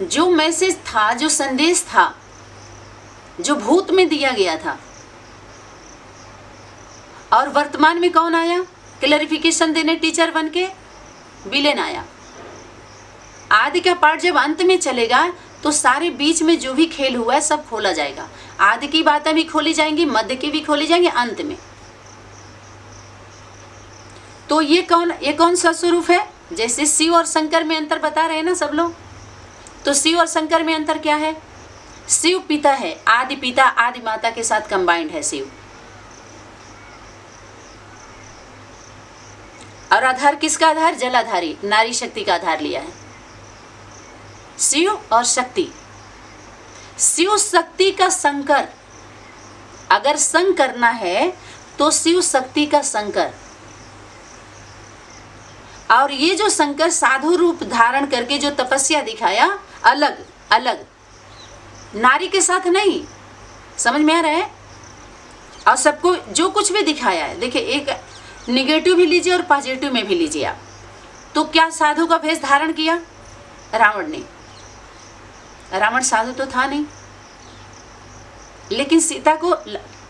जो मैसेज था, जो संदेश था, जो भूत में दिया गया था, और वर्तमान में कौन आया क्लैरिफिकेशन देने? टीचर बन के विलेन आया। आदि का पार्ट जब अंत में चलेगा तो सारे बीच में जो भी खेल हुआ है सब खोला जाएगा। आदि की बातें भी खोली जाएंगी, मध्य की भी खोली जाएंगी, अंत में। तो ये कौन सा स्वरूप है? जैसे शिव और शंकर में अंतर बता रहे हैं ना सब लोग, तो शिव और शंकर में अंतर क्या है? शिव पिता है, आदि पिता आदि माता के साथ कंबाइंड है शिव। और आधार किसका आधार? जलाधारी, नारी शक्ति का आधार लिया है शिव और शक्ति। शिव शक्ति का संकर, अगर संग करना है तो शिव शक्ति का संकर। और ये जो शंकर साधु रूप धारण करके जो तपस्या दिखाया, अलग अलग, नारी के साथ नहीं। समझ में आ रहा है? और सबको जो कुछ भी दिखाया है, देखिए एक निगेटिव भी लीजिए और पॉजिटिव में भी लीजिए आप। तो क्या साधु का भेष धारण किया रावण ने? रावण साधु तो था नहीं, लेकिन सीता को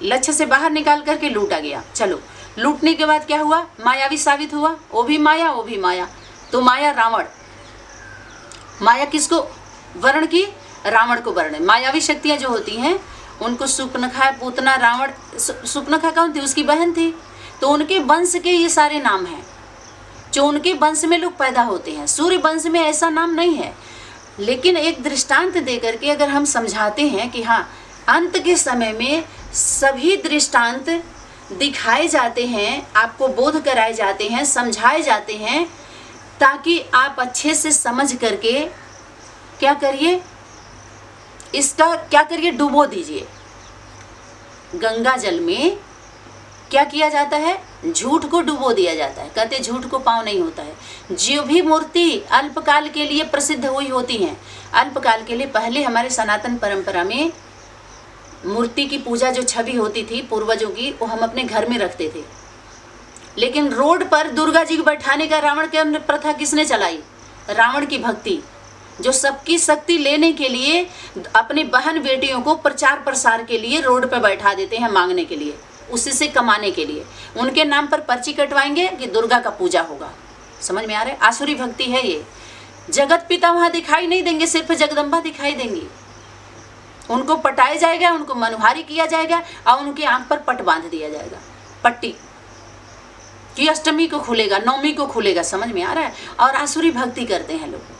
लक्ष्य से बाहर निकाल करके लूटा गया। चलो, लूटने के बाद क्या हुआ? मायावी साबित हुआ। वो भी माया, वो भी माया। तो माया रावण, माया किसको वर्ण की? रावण को वर्ण है। मायावी शक्तियां जो होती हैं उनको सुपनखा, पूतना, रावण। सुपनखा कौन थी? उसकी बहन थी। तो उनके वंश के ये सारे नाम हैं, जो उनके वंश में लोग पैदा होते हैं। सूर्य वंश में ऐसा नाम नहीं है, लेकिन एक दृष्टांत दे करके अगर हम समझाते हैं कि हाँ, अंत के समय में सभी दृष्टांत दिखाए जाते हैं, आपको बोध कराए जाते हैं, समझाए जाते हैं, ताकि आप अच्छे से समझ करके क्या करिए, इसका क्या करिए, डुबो दीजिए। गंगा जल में क्या किया जाता है? झूठ को डुबो दिया जाता है। कहते झूठ को पाँव नहीं होता है। जो भी मूर्ति अल्पकाल के लिए प्रसिद्ध हुई होती हैं, अल्पकाल के लिए, पहले हमारे सनातन परंपरा में मूर्ति की पूजा जो छवि होती थी पूर्वजों की, वो हम अपने घर में रखते थे। लेकिन रोड पर दुर्गा जी को बैठाने का रावण के प्रथा किसने चलाई? रावण की भक्ति, जो सबकी शक्ति लेने के लिए अपनी बहन बेटियों को प्रचार प्रसार के लिए रोड पर बैठा देते हैं, मांगने के लिए, उसी से कमाने के लिए। उनके नाम पर पर्ची कटवाएंगे कि दुर्गा का पूजा होगा। समझ में आ रहा है? आसुरी भक्ति है ये। जगत पिता वहां दिखाई नहीं देंगे, सिर्फ जगदम्बा दिखाई देंगी। उनको पटाया जाएगा, उनको मनुहारी किया जाएगा और उनकी आंख पर पट बांध दिया जाएगा, पट्टी, कि अष्टमी को खुलेगा, नवमी को खुलेगा। समझ में आ रहा है? और आसुरी भक्ति करते हैं लोग।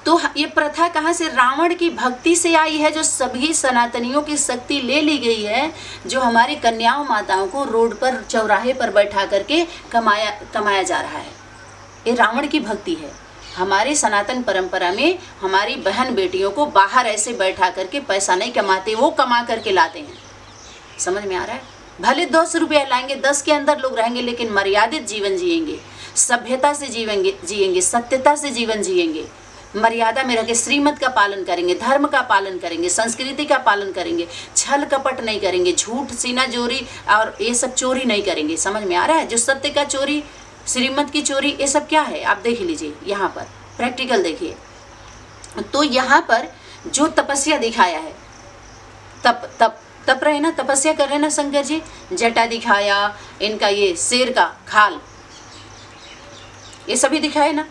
तो ये प्रथा कहाँ से? रावण की भक्ति से आई है, जो सभी सनातनियों की शक्ति ले ली गई है, जो हमारी कन्याओं माताओं को रोड पर, चौराहे पर बैठा करके कमाया जा रहा है। ये रावण की भक्ति है। हमारे सनातन परंपरा में हमारी बहन बेटियों को बाहर ऐसे बैठा करके पैसा नहीं कमाते, वो कमा करके लाते हैं। समझ में आ रहा है? भले 10 रुपया लाएंगे, 10 के अंदर लोग रहेंगे, लेकिन मर्यादित जीवन जिएंगे, सभ्यता से जिएंगे, सत्यता से जीवन जिएंगे, मर्यादा में रह के श्रीमत का पालन करेंगे, धर्म का पालन करेंगे, संस्कृति का पालन करेंगे, छल कपट नहीं करेंगे, झूठ, सीना चोरी और ये सब चोरी नहीं करेंगे। समझ में आ रहा है? जो सत्य का चोरी, श्रीमत की चोरी, ये सब क्या है आप देख लीजिए, यहाँ पर प्रैक्टिकल देखिए। तो यहाँ पर जो तपस्या दिखाया है, तप रहे ना, तपस्या कर रहे ना शंकर जी, जटा दिखाया, इनका ये शेर का खाल, ये सभी दिखाए ना।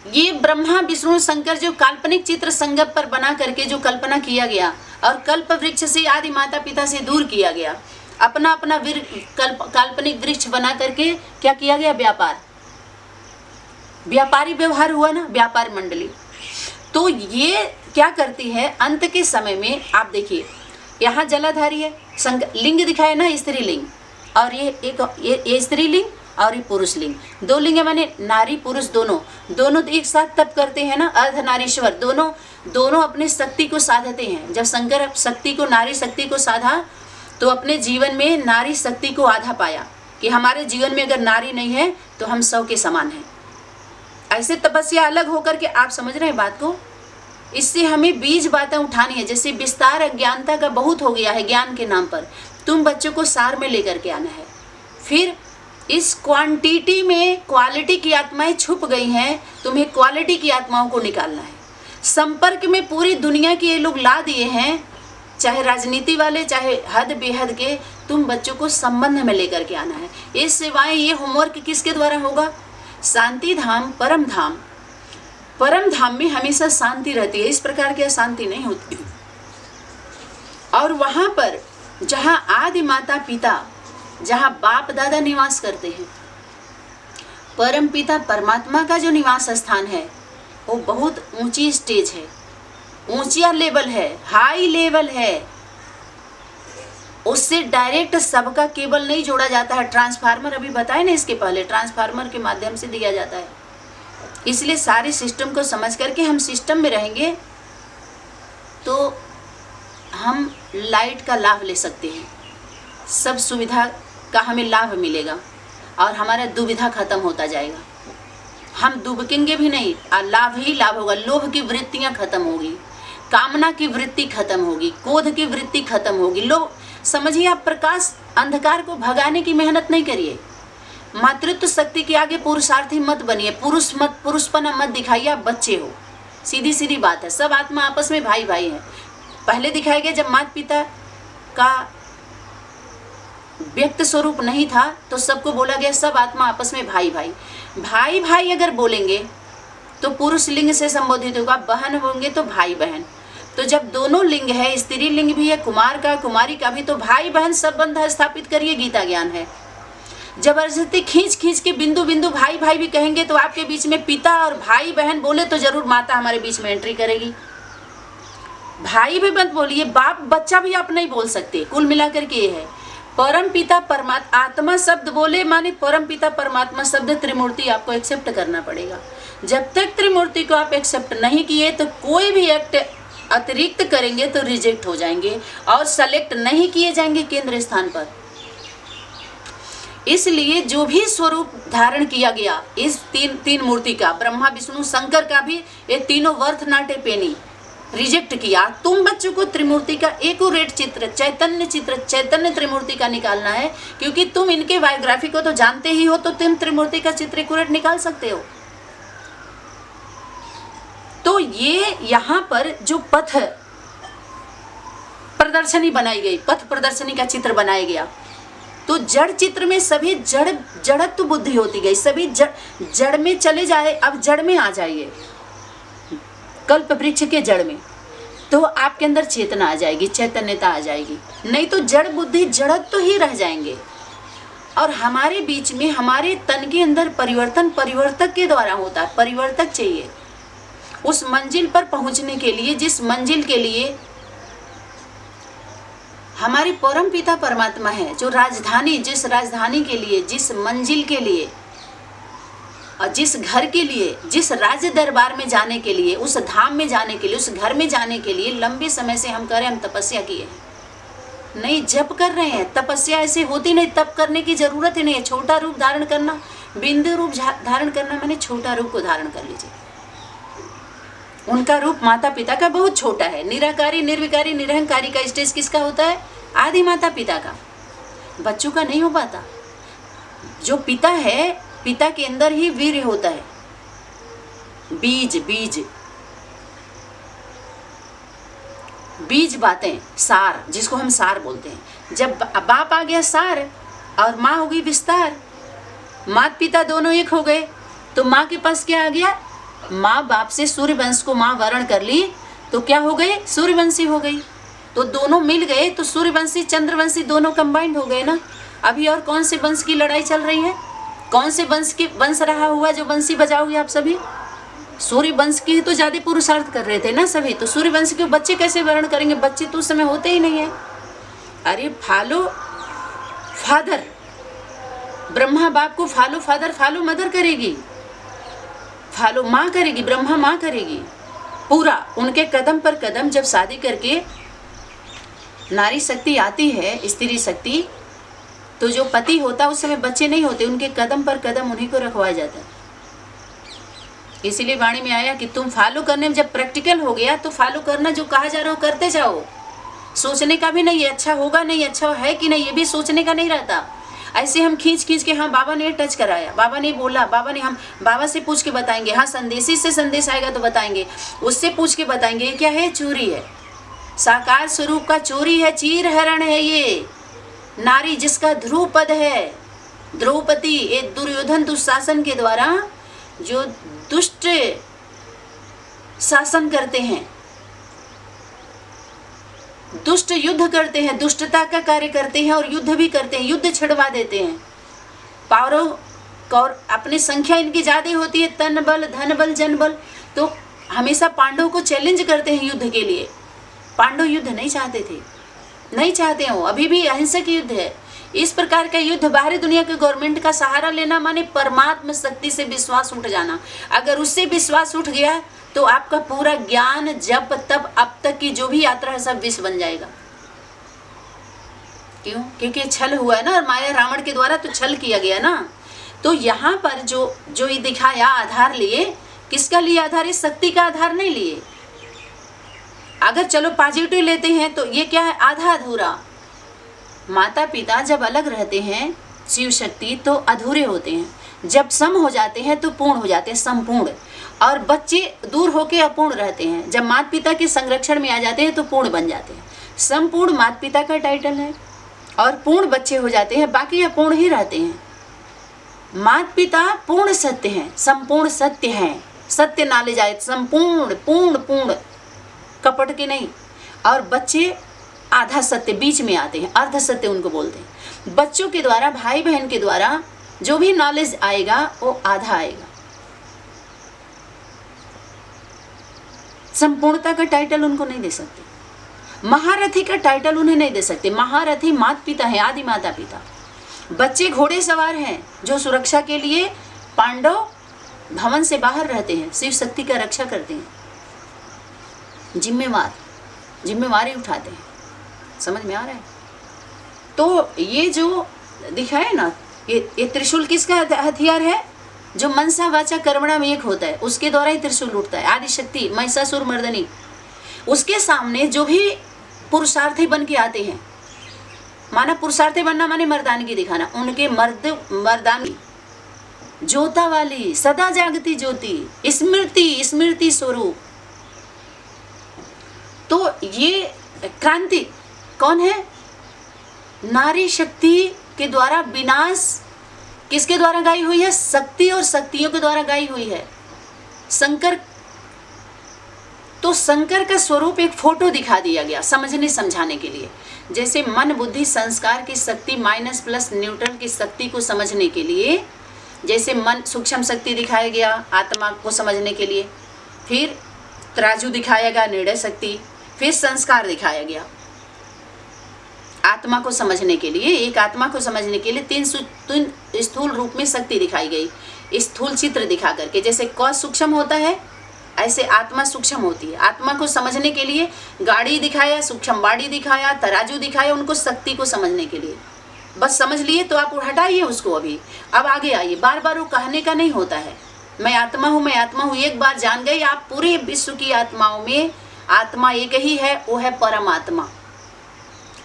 ये ब्रह्मा विष्णु शंकर जो काल्पनिक चित्र संगम पर बना करके जो कल्पना किया गया, और कल्प वृक्ष से आदि माता पिता से दूर किया गया, अपना अपना काल्पनिक वृक्ष बना करके क्या किया गया? व्यापार, व्यापारी व्यवहार हुआ ना, व्यापार मंडली। तो ये क्या करती है? अंत के समय में आप देखिए, यहाँ जलाधारी है, लिंग दिखाए ना, स्त्रीलिंग, और ये स्त्रीलिंग और ये पुरुष लिंग, 2 लिंग है, माने नारी पुरुष दोनों एक साथ तप करते हैं ना, अर्धनारीश्वर, दोनों अपनी शक्ति को साधते हैं। जब शंकर शक्ति को, नारी शक्ति को साधा, तो अपने जीवन में नारी शक्ति को आधा पाया, कि हमारे जीवन में अगर नारी नहीं है तो हम 100 के समान हैं। ऐसे तपस्या अलग होकर के, आप समझ रहे हैं बात को? इससे हमें बीज बातें उठानी है। जैसे विस्तार अज्ञानता का बहुत हो गया है ज्ञान के नाम पर, तुम बच्चों को सार में लेकर के आना है। फिर इस क्वांटिटी में क्वालिटी की आत्माएं छुप गई हैं, तुम्हें क्वालिटी की आत्माओं को निकालना है। संपर्क में पूरी दुनिया के ये लोग ला दिए हैं, चाहे राजनीति वाले चाहे हद बेहद के, तुम बच्चों को संबंध में लेकर के आना है। ये सेवाएं ये होमवर्क किसके द्वारा होगा? शांति धाम, परम धाम। परम धाम में हमेशा शांति रहती है, इस प्रकार की अशांति नहीं होती। और वहां पर जहां आदि माता पिता, जहां बाप दादा निवास करते हैं, परम पिता परमात्मा का जो निवास स्थान है वो बहुत ऊंची स्टेज है, ऊंचा लेवल है, हाई लेवल है। उससे डायरेक्ट सबका केबल नहीं जोड़ा जाता है। ट्रांसफार्मर अभी बताए ना, इसके पहले ट्रांसफार्मर के माध्यम से दिया जाता है। इसलिए सारे सिस्टम को समझ करके हम सिस्टम में रहेंगे तो हम लाइट का लाभ ले सकते हैं, सब सुविधा का हमें लाभ मिलेगा और हमारा दुविधा खत्म होता जाएगा। हम दुबकेंगे भी नहीं, लाभ ही लाभ होगा। लोभ की वृत्तियां खत्म होगी, कामना की वृत्ति खत्म होगी, क्रोध की वृत्ति खत्म होगी। लोग समझिए, आप प्रकाश अंधकार को भगाने की मेहनत नहीं करिए। मातृत्व शक्ति के आगे पुरुषार्थी मत बनिए, पुरुषपना मत दिखाइए। आप बच्चे हो, सीधी सीधी बात है। सब आत्मा आपस में भाई भाई है। पहले दिखाया गया जब माता पिता का व्यक्त स्वरूप नहीं था तो सबको बोला गया सब आत्मा आपस में भाई भाई। भाई भाई अगर बोलेंगे तो पुरुष लिंग से संबोधित होगा, बहन होंगे तो भाई बहन। तो जब दोनों लिंग है, स्त्री लिंग भी है, कुमार का कुमारी का भी, तो भाई बहन संबंध स्थापित करिए। गीता ज्ञान है। जबरदस्ती खींच खींच के बिंदु बिंदु भाई भाई भी कहेंगे तो आपके बीच में पिता और भाई बहन बोले तो जरूर माता हमारे बीच में एंट्री करेगी। भाई भी मत बोलिए, बाप बच्चा भी आप नहीं बोल सकते। कुल मिलाकर के ये है, परम पिता परमात्मा आत्मा शब्द बोले माने परम पिता परमात्मा शब्द त्रिमूर्ति आपको एक्सेप्ट करना पड़ेगा। जब तक त्रिमूर्ति को आप एक्सेप्ट नहीं किए तो कोई भी एक्ट अतिरिक्त करेंगे तो रिजेक्ट हो जाएंगे और सेलेक्ट नहीं किए जाएंगे केंद्र स्थान पर। इसलिए जो भी स्वरूप धारण किया गया इस तीन मूर्ति का, ब्रह्मा विष्णु शंकर का भी, ये तीनों worth not a Penney, reject किया। तुम बच्चों को त्रिमूर्ति का एक्यूरेट चित्र, चैतन्य त्रिमूर्ति का निकालना है, क्योंकि तुम इनके बायोग्राफी को तो जानते ही हो, तो तुम त्रिमूर्ति का चित्र एक्यूरेट निकाल सकते हो। तो ये यहाँ पर जो पथ प्रदर्शनी बनाई गई, पथ प्रदर्शनी का चित्र बनाया गया, तो जड़ चित्र में सभी जड़त्व बुद्धि होती गई, सभी जड़ में चले जाए। अब जड़ में आ जाइए, कल्प वृक्ष के जड़ में, तो आपके अंदर चेतना आ जाएगी, चैतन्यता आ जाएगी। नहीं तो जड़ बुद्धि जड़त्व ही रह जाएंगे। और हमारे बीच में, हमारे तन के अंदर परिवर्तन परिवर्तक के द्वारा होता है। परिवर्तक चाहिए उस मंजिल पर पहुंचने के लिए, जिस मंजिल के लिए हमारे परम पिता परमात्मा है, जो राजधानी, जिस राजधानी के लिए, जिस मंजिल के लिए और जिस घर के लिए, जिस राज्य दरबार में जाने के लिए, उस धाम में जाने के लिए, उस घर में जाने के लिए लंबे समय से हम करें, हम तपस्या किए हैं, नहीं जप कर रहे हैं। तपस्या ऐसे होती नहीं, तप करने की जरूरत ही नहीं है। छोटा रूप धारण करना, बिंदु रूप धारण करना माने छोटा रूप को धारण कर लीजिए। उनका रूप माता पिता का बहुत छोटा है। निराकारी, निर्विकारी, निरहंकारी का स्टेज किसका होता है? आदि माता पिता का। बच्चों का नहीं हो पाता। जो पिता है, पिता के अंदर ही वीर्य होता है, बीज बीज बीज बातें, सार, जिसको हम सार बोलते हैं। जब बाप आ गया सार और माँ हो गई विस्तार, माता पिता दोनों एक हो गए, तो माँ के पास क्या आ गया? माँ बाप से सूर्यवंश को माँ वर्ण कर ली तो क्या हो गए? सूर्यवंशी हो गई। तो दोनों मिल गए तो सूर्यवंशी चंद्रवंशी दोनों कंबाइंड हो गए ना। अभी और कौन से वंश की लड़ाई चल रही है? कौन से वंश रहा हुआ जो वंशी बजाओगे आप सभी? सूर्यवंश की तो ज्यादा पुरुषार्थ कर रहे थे ना सभी। तो सूर्यवंश के बच्चे कैसे वर्ण करेंगे? बच्चे तो उस समय होते ही नहीं है। अरे फॉलो फादर, ब्रह्मा बाप को फॉलो फादर, फॉलो मदर करेगी, फॉलो माँ करेगी, ब्रह्मा माँ करेगी पूरा। उनके कदम पर कदम जब शादी करके नारी शक्ति आती है, स्त्री शक्ति, तो जो पति होता है उस समय बच्चे नहीं होते, उनके कदम पर कदम उन्हीं को रखवाया जाता है। इसीलिए वाणी में आया कि तुम फॉलो करने में जब प्रैक्टिकल हो गया तो फॉलो करना, जो कहा जा रहा हो करते जाओ। सोचने का भी नहीं, अच्छा होगा नहीं, अच्छा है कि नहीं, ये भी सोचने का नहीं रहता। ऐसे हम खींच खींच के, हाँ बाबा ने टच कराया, बाबा ने बोला, बाबा ने, हम बाबा से पूछ के बताएंगे, हाँ संदेशी से संदेश आएगा तो बताएंगे, उससे पूछ के बताएंगे। ये क्या है? चोरी है, साकार स्वरूप का चोरी है, चीर हरण है ये। नारी जिसका ध्रुव पद है, द्रौपदी, ये दुर्योधन दुशासन के द्वारा जो दुष्ट शासन करते हैं, दुष्ट युद्ध करते हैं, दुष्टता का कार्य करते हैं और युद्ध भी करते हैं, युद्ध छिड़वा देते हैं। पावरों और अपनी संख्या इनकी ज्यादा होती है, तन बल, धन बल, जन बल, तो हमेशा पांडवों को चैलेंज करते हैं युद्ध के लिए। पांडव युद्ध नहीं चाहते थे, नहीं चाहते हो, अभी भी अहिंसक युद्ध है। इस प्रकार का युद्ध बाहरी दुनिया के गवर्नमेंट का सहारा लेना माने परमात्मा शक्ति से विश्वास उठ जाना। अगर उससे विश्वास उठ गया तो आपका पूरा ज्ञान, जप, तप, अब तक की जो भी यात्रा है सब विष बन जाएगा। क्यों? क्योंकि छल हुआ है ना, और माया रावण के द्वारा तो छल किया गया ना। तो यहाँ पर जो ये दिखाया आधार लिए, किसका लिए आधार? इस शक्ति का आधार नहीं लिए। अगर चलो पॉजिटिव लेते हैं तो ये क्या है? आधा अधूरा। माता पिता जब अलग रहते हैं शिव शक्ति तो अधूरे होते हैं, जब सम हो जाते हैं तो पूर्ण हो जाते हैं, संपूर्ण। और बच्चे दूर होके अपूर्ण रहते हैं, जब माता पिता के संरक्षण में आ जाते हैं तो पूर्ण बन जाते हैं। संपूर्ण माता पिता का टाइटल है और पूर्ण बच्चे हो जाते हैं, बाकी अपूर्ण ही रहते हैं। माता पिता पूर्ण सत्य हैं, संपूर्ण सत्य हैं, सत्य नॉलेज आए, संपूर्ण, पूर्ण, पूर्ण, कपट के नहीं। और बच्चे आधा सत्य बीच में आते हैं, अर्ध सत्य उनको बोलते हैं। बच्चों के द्वारा, भाई बहन के द्वारा जो भी नॉलेज आएगा वो आधा आएगा। संपूर्णता का टाइटल उनको नहीं दे सकते, महारथी का टाइटल उन्हें नहीं दे सकते। महारथी माता पिता है, आदि माता पिता। बच्चे घोड़े सवार हैं जो सुरक्षा के लिए पांडव भवन से बाहर रहते हैं, शिव शक्ति का रक्षा करते हैं, जिम्मेवारी उठाते हैं। समझ में आ रहा है? तो ये जो दिखा है ना, ये त्रिशूल किसका हथियार है? जो मनसा वाचा कर्मणा में एक होता है, उसके द्वारा ही त्रिशूल उठता है। आदि शक्ति महिषासुर मर्दनी, उसके सामने जो भी पुरुषार्थी बन के आते हैं, माना पुरुषार्थी बनना माने मर्दानगी दिखाना, उनके मर्दानगी, ज्योता वाली, सदा जागती ज्योति, स्मृति स्वरूप। तो ये क्रांति कौन है? नारी शक्ति के द्वारा विनाश किसके द्वारा गाई हुई है? शक्ति और शक्तियों के द्वारा गाई हुई है। शंकर, तो शंकर का स्वरूप एक फोटो दिखा दिया गया समझने समझाने के लिए। जैसे मन, बुद्धि, संस्कार की शक्ति माइनस प्लस न्यूट्रल की शक्ति को समझने के लिए, जैसे मन सूक्ष्म शक्ति दिखाया गया आत्मा को समझने के लिए, फिर तराजू दिखाया गया निर्णय शक्ति, फिर संस्कार दिखाया गया आत्मा को समझने के लिए। एक आत्मा को समझने के लिए तीन स्थूल रूप में शक्ति दिखाई गई, स्थूल चित्र दिखा करके। जैसे कौश सूक्ष्म होता है ऐसे आत्मा सूक्ष्म होती है। आत्मा को समझने के लिए गाड़ी दिखाया, सूक्ष्म बाड़ी दिखाया, तराजू दिखाया, उनको शक्ति को समझने के लिए। बस समझ लिए तो आप हटाइए उसको। अभी अब आगे आइए। बार बार वो कहने का नहीं होता है मैं आत्मा हूँ, मैं आत्मा हूँ। एक बार जान गए आप पूरे विश्व की आत्माओं में आत्मा एक ही है, वो है परमात्मा।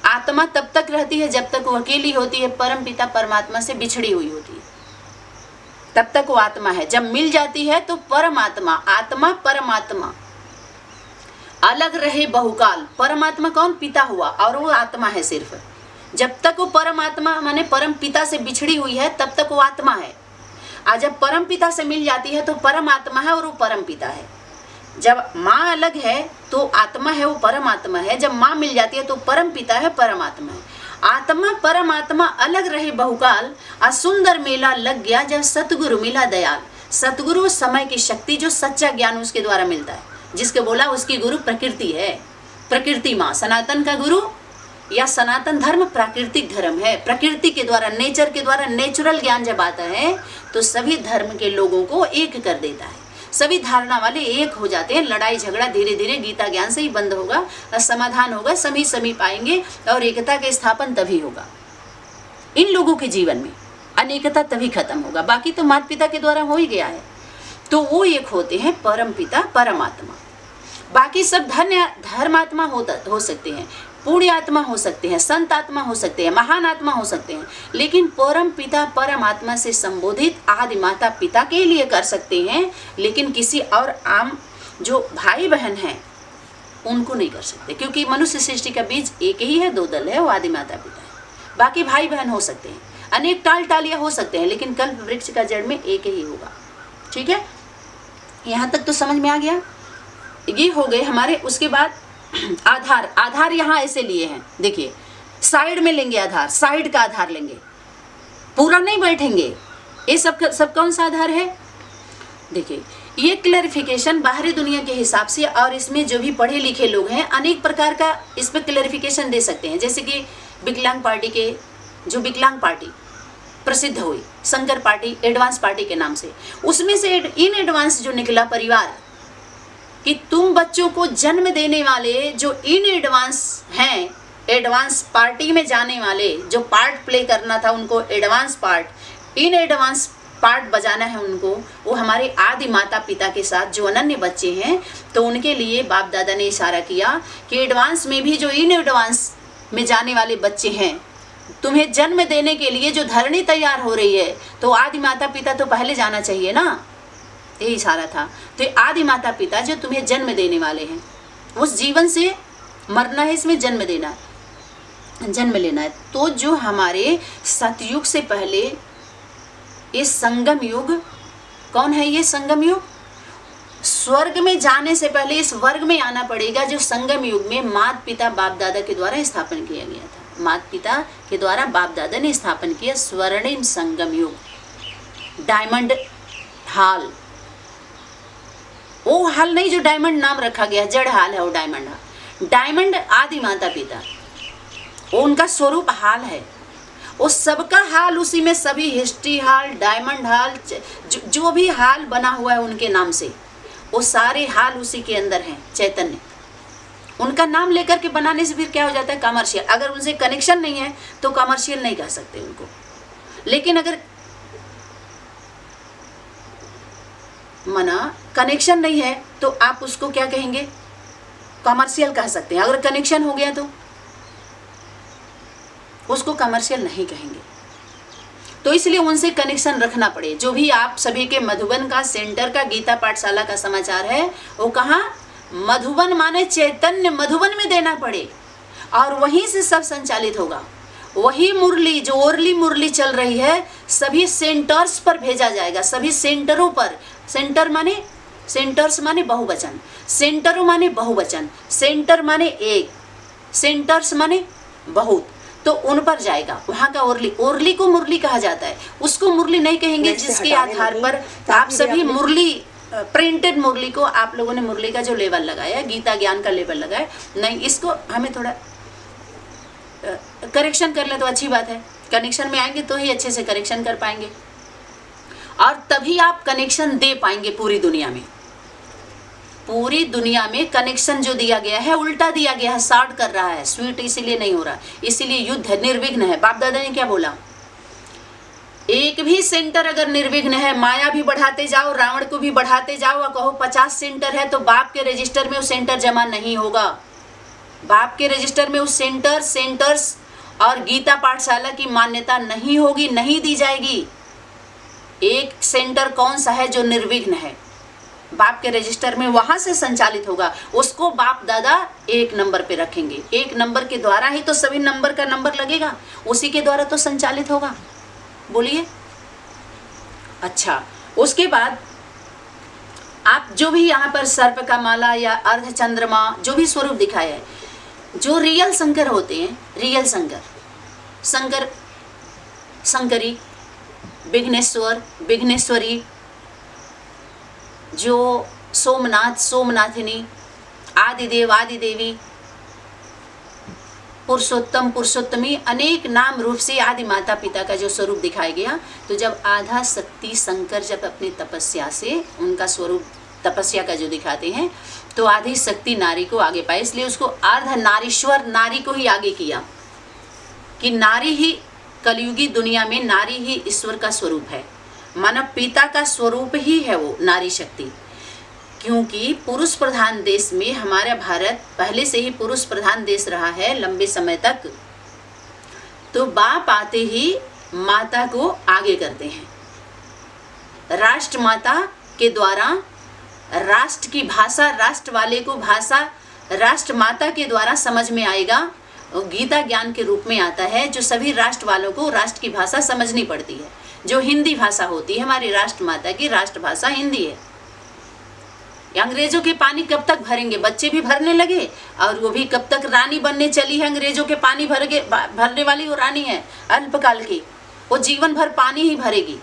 आत्मा तब तक रहती है जब तक वो अकेली होती है, परम पिता परमात्मा से बिछड़ी हुई होती है, तब तक वो आत्मा है। जब मिल जाती है तो परमात्मा, आत्मा परमात्मा अलग रहे बहुकाल। परमात्मा कौन? पिता हुआ, और वो आत्मा है सिर्फ। जब तक वो परमात्मा माने परम पिता से बिछड़ी हुई है तब तक वो आत्मा है। और जब परम पिता से मिल जाती है तो परमात्मा है और वो परम पिता है। जब माँ अलग है तो आत्मा है, वो परमात्मा है। जब माँ मिल जाती है तो परम पिता है, परमात्मा है। आत्मा परमात्मा अलग रहे बहुकाल, और सुंदर मेला लग गया जब सतगुरु मिला दयाल। सतगुरु समय की शक्ति, जो सच्चा ज्ञान उसके द्वारा मिलता है, जिसके बोला उसकी गुरु प्रकृति है, प्रकृति माँ। सनातन का गुरु या सनातन धर्म प्राकृतिक धर्म है। प्रकृति के द्वारा, नेचर के द्वारा, नेचुरल ज्ञान जब आता है तो सभी धर्म के लोगों को एक कर देता है। सभी धारणा वाले एक हो जाते हैं। लड़ाई झगड़ा धीरे धीरे गीता ज्ञान से ही बंद होगा और समाधान होगा, सभी समीप आएंगे और एकता का स्थापन तभी होगा। इन लोगों के जीवन में अनेकता तभी खत्म होगा। बाकी तो माता पिता के द्वारा हो ही गया है। तो वो एक होते हैं परम पिता परमात्मा। बाकी सब धर्मात्मा हो सकते हैं। पुण्य आत्मा हो सकते हैं, संत आत्मा हो सकते हैं, महान आत्मा हो सकते हैं, लेकिन परम पिता परमात्मा से संबोधित आदि माता पिता के लिए कर सकते हैं, लेकिन किसी और आम जो भाई बहन हैं उनको नहीं कर सकते, क्योंकि मनुष्य सृष्टि का बीज एक ही है, 2 दल है, वो आदि माता पिता है। बाकी भाई बहन हो सकते हैं, अनेक टाल टालियाँ हो सकते हैं, लेकिन कल्प वृक्ष का जड़ में एक ही होगा। ठीक है, यहाँ तक तो समझ में आ गया। ये हो गए हमारे। उसके बाद आधार, आधार यहाँ ऐसे लिए हैं, देखिए साइड में लेंगे आधार, साइड का आधार लेंगे, पूरा नहीं बैठेंगे। ये सब कौन सा आधार है? देखिए ये क्लैरिफिकेशन बाहरी दुनिया के हिसाब से, और इसमें जो भी पढ़े लिखे लोग हैं अनेक प्रकार का इस पर क्लैरिफिकेशन दे सकते हैं। जैसे कि विकलांग पार्टी के जो विकलांग पार्टी प्रसिद्ध हुई, शंकर पार्टी एडवांस पार्टी के नाम से, उसमें से इन एडवांस जो निकला परिवार कि तुम बच्चों को जन्म देने वाले जो इन एडवांस हैं, एडवांस पार्टी में जाने वाले जो पार्ट प्ले करना था उनको, advance part, in advance part बजाना है उनको, वो हमारे आदि माता पिता के साथ जो अनन्य बच्चे हैं, तो उनके लिए बाप दादा ने इशारा किया कि एडवांस में भी जो इन एडवांस में जाने वाले बच्चे हैं, तुम्हें जन्म देने के लिए जो धरनी तैयार हो रही है, तो आदि माता पिता तो पहले जाना चाहिए ना, ये इशारा था। तो आदि माता पिता जो तुम्हें जन्म देने वाले हैं, उस जीवन से मरना है, इसमें जन्म देना, जन्म लेना है। तो जो हमारे सतयुग से पहले ये संगम युग, कौन है ये संगम युग? स्वर्ग में जाने से पहले इस वर्ग में आना पड़ेगा, जो संगम युग में माता पिता बाप दादा के द्वारा स्थापन किया गया था। माता पिता के द्वारा बाप दादा ने स्थापन किया स्वर्णिम संगम युग, डायमंड हाल। वो हाल नहीं जो डायमंड नाम रखा गया, जड़ हाल है वो डायमंड हाल। डायमंड आदि माता पिता, वो उनका स्वरूप हाल है, वो सबका हाल उसी में, सभी हिस्ट्री हाल, डायमंड हाल, जो भी हाल बना हुआ है उनके नाम से, वो सारे हाल उसी के अंदर हैं। चैतन्य उनका नाम लेकर के बनाने से फिर क्या हो जाता है? कमर्शियल। अगर उनसे कनेक्शन नहीं है तो कमर्शियल नहीं कह सकते उनको, लेकिन अगर मना कनेक्शन नहीं है तो आप उसको क्या कहेंगे? कमर्शियल कह सकते हैं। अगर कनेक्शन हो गया तो उसको कमर्शियल नहीं कहेंगे। तो इसलिए उनसे कनेक्शन रखना पड़े। जो भी आप सभी के मधुबन का सेंटर का गीता पाठशाला का समाचार है, वो कहाँ? मधुबन माने चैतन्य मधुबन में देना पड़े, और वहीं से सब संचालित होगा। वही मुरली जो ओरली मुरली चल रही है, सभी सेंटर्स पर भेजा जाएगा, सभी सेंटरों पर। सेंटर माने, सेंटर्स माने बहुवचन, सेंटरों माने बहुवचन, सेंटर माने एक, सेंटर्स माने बहुत, तो उन पर जाएगा। वहाँ का ओरली, ओरली को मुरली कहा जाता है। उसको मुरली नहीं कहेंगे जिसके आधार पर आप सभी मुरली, प्रिंटेड मुरली को आप लोगों ने मुरली का जो लेवल लगाया, गीता ज्ञान का लेवल लगाया, नहीं, इसको हमें थोड़ा करेक्शन कर ले तो अच्छी बात है। कनेक्शन में आएंगे तो ही अच्छे से करेक्शन कर पाएंगे, और तभी आप कनेक्शन दे पाएंगे पूरी दुनिया में। पूरी दुनिया में कनेक्शन जो दिया गया है उल्टा दिया गया है, शॉर्ट कर रहा है, स्वीट इसीलिए नहीं हो रहा, इसीलिए युद्ध निर्विघ्न है। बाप दादा ने क्या बोला? एक भी सेंटर अगर निर्विघ्न है, माया भी बढ़ाते जाओ, रावण को भी बढ़ाते जाओ, और कहो 50 सेंटर है, तो बाप के रजिस्टर में वो सेंटर जमा नहीं होगा। बाप के रजिस्टर में उस सेंटर्स और गीता पाठशाला की मान्यता नहीं होगी, नहीं दी जाएगी। एक सेंटर कौन सा है जो निर्विघ्न है? बाप के रजिस्टर में वहां से संचालित होगा, उसको बाप दादा 1 नंबर पे रखेंगे। 1 नंबर के द्वारा ही तो सभी नंबर का नंबर लगेगा, उसी के द्वारा तो संचालित होगा। बोलिए। अच्छा, उसके बाद आप जो भी यहाँ पर सर्प का माला या अर्ध चंद्रमा जो भी स्वरूप दिखाया है, जो रियल शंकर होते हैं, रियल शंकर, शंकरी, विघ्नेश्वर, विघ्नेश्वरी, जो सोमनाथ, सोमनाथिनी, आदिदेव, आदिदेवी, पुरुषोत्तम, पुरुषोत्तमी, अनेक नाम रूप से आदि माता पिता का जो स्वरूप दिखाया गया। तो जब आधा शक्ति शंकर जब अपनी तपस्या से उनका स्वरूप तपस्या का जो दिखाते हैं, तो आधी शक्ति नारी को आगे पाए, इसलिए उसको अर्ध नारीश्वर, नारी को ही आगे किया कि नारी ही कलयुगी दुनिया में, नारी ही ईश्वर का स्वरूप है, मानव पिता का स्वरूप ही है वो नारी शक्ति। क्योंकि पुरुष प्रधान देश में हमारा भारत पहले से ही पुरुष प्रधान देश रहा है लंबे समय तक, तो बाप आते ही माता को आगे करते हैं। राष्ट्र माता के द्वारा राष्ट्र की भाषा, राष्ट्र वाले को भाषा राष्ट्र माता के द्वारा समझ में आएगा। गीता ज्ञान के रूप में आता है, जो सभी राष्ट्र वालों को राष्ट्र की भाषा समझनी पड़ती है, जो हिंदी भाषा होती है। हमारी राष्ट्र माता की राष्ट्र भाषा हिंदी है। अंग्रेजों के पानी कब तक भरेंगे? बच्चे भी भरने लगे, और वो भी कब तक रानी बनने चली है। अंग्रेजों के पानी भरने वाली वो रानी है अल्पकाल की, वो जीवन भर पानी ही भरेगी।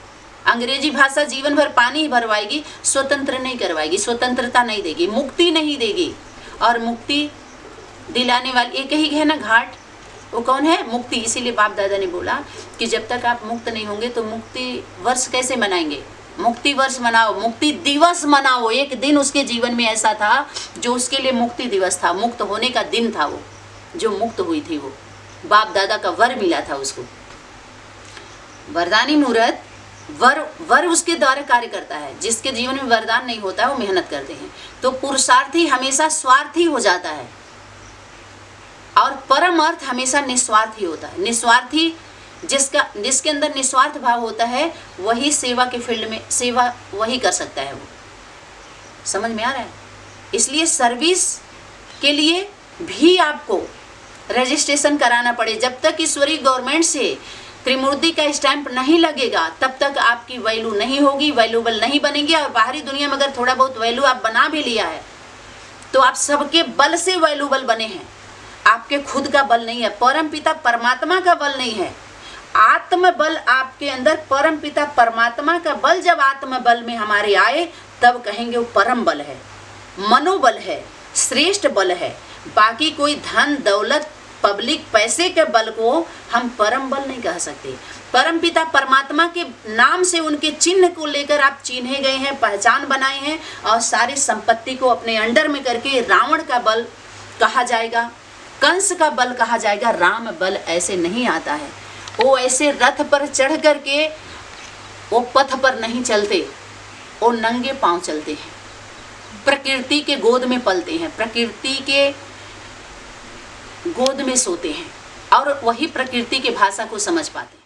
अंग्रेजी भाषा जीवन भर पानी ही भरवाएगी, स्वतंत्र नहीं करवाएगी, स्वतंत्रता नहीं देगी, मुक्ति नहीं देगी। और मुक्ति दिलाने वाली एक ही है ना घाट, वो कौन है? मुक्ति। इसीलिए बाप दादा ने बोला कि जब तक आप मुक्त नहीं होंगे तो मुक्ति वर्ष कैसे मनाएंगे? मुक्ति वर्ष मनाओ, मुक्ति दिवस मनाओ। एक दिन उसके जीवन में ऐसा था जो उसके लिए मुक्ति दिवस था, मुक्त होने का दिन था वो, जो मुक्त हुई थी। वो बाप दादा का वर मिला था उसको, वरदानी मुहूर्त। वर उसके द्वारा कार्य करता है। जिसके जीवन में वरदान नहीं होता है वो मेहनत करते हैं। तो पुरुषार्थी हमेशा स्वार्थी हो जाता है, और परम अर्थ हमेशा निस्वार्थी होता है। निस्वार्थी जिसके अंदर निस्वार्थ भाव होता है, वही सेवा के फील्ड में सेवा वही कर सकता है। वो समझ में आ रहा है? इसलिए सर्विस के लिए भी आपको रजिस्ट्रेशन कराना पड़े। जब तक ईश्वरीय गवर्नमेंट से त्रिमूर्ति का स्टैंप नहीं लगेगा, तब तक आपकी वैल्यू नहीं होगी, वैल्यूबल नहीं बनेगी। और बाहरी दुनिया में अगर थोड़ा बहुत वैल्यू आप बना भी लिया है, तो आप सबके बल से वैल्यूबल बने हैं, आपके खुद का बल नहीं है। परम पिता परमात्मा का बल नहीं है, आत्म बल आपके अंदर। परम पिता परमात्मा का बल जब आत्म बल में हमारे आए, तब कहेंगे वो परम बल है, मनोबल है, श्रेष्ठ बल है। बाकी कोई धन दौलत पब्लिक पैसे के बल को हम परम बल नहीं कह सकते। परम पिता परमात्मा के नाम से, उनके चिन्ह को लेकर आप चिन्हे गए हैं, पहचान बनाए हैं, और सारी संपत्ति को अपने अंडर में करके रावण का बल कहा जाएगा, कंस का बल कहा जाएगा। राम बल ऐसे नहीं आता है। वो ऐसे रथ पर चढ़ करके वो पथ पर नहीं चलते, वो नंगे पांव चलते हैं, प्रकृति के गोद में पलते हैं, प्रकृति के गोद में सोते हैं, और वही प्रकृति की भाषा को समझ पाते हैं।